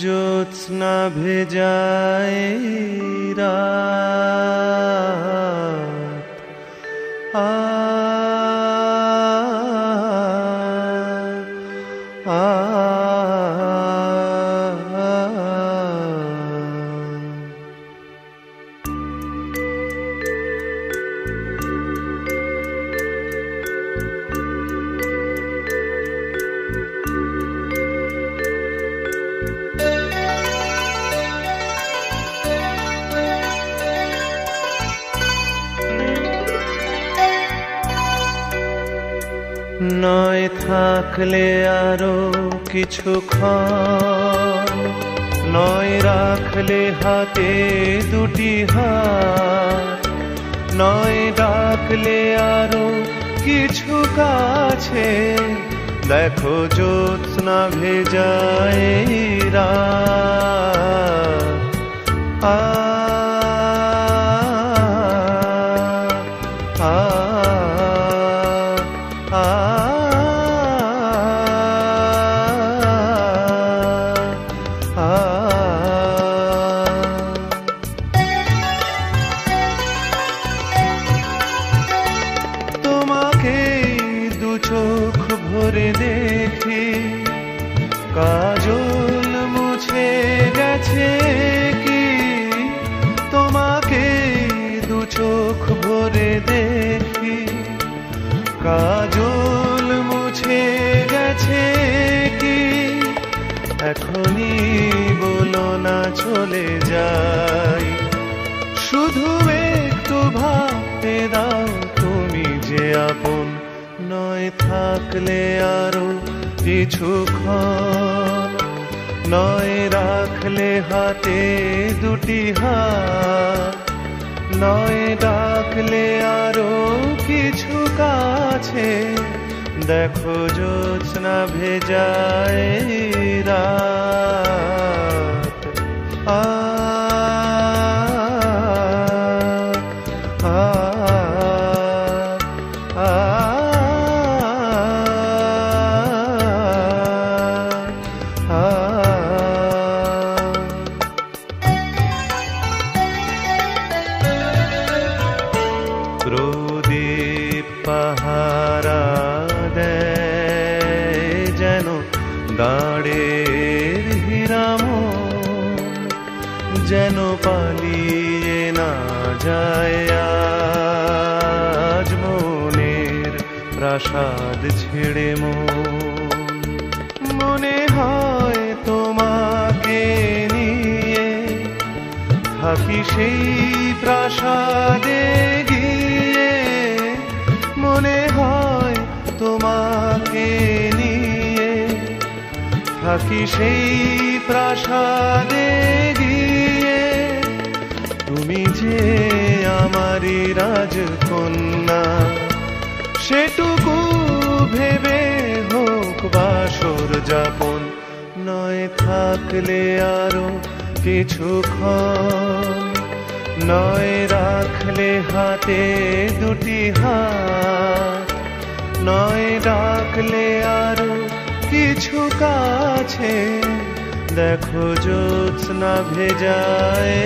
জ্যোৎস্না ভেজায় রাত, আ আ নয় থাকলে আরো কিছুক্ষণ, নয় রাখলে হাতে দুটি হাত, নয় ডাকলে আরো কিছু কাছে, দেখো জ্যোৎস্না ভেজায় রাত, আ আ তোমাকে দু চোখ ভরে দেখি, কাজল মুছে গেছে কি? তোমাকে দু চোখ ভরে দেখি, কাজল মুছে গেছে কি? এখনই বলো না চলে যাই, শুধু একটু ভাবতে দাও তুমি যে আপন। নয় থাকলে আরো কিছুক্ষণ, নয় রাখলে হাতে দুটি হাত, নয় ডাকলে আরো কিছু কাছে, দেখো জ্যোৎস্না ভেজায় রাত, আ আ আ প্রদীপ পাহারা দেয় যেন দাঁড়ের হীরামন, যেন পালিয়ে না যায় আজ মনের প্রাসাদ ছেড়ে মন। মনে হয় তোমাকে নিয়ে থাকি সেই প্রাসাদে গিয়ে, মনে হয় তোমাকে নিয়ে থাকি সেই প্রাসাদে গিয়ে। তুমি যে আমারই রাজকন্যা, সেটুকু ভেবে হোক বাসর যাপন। নয় থাকলে আরো কিছুক্ষণ, নয় রাখলে হাতে দুটি হাত, নয় ডাকলে আরো কিছু কাছে, দেখো জ্যোৎস্না ভেজায়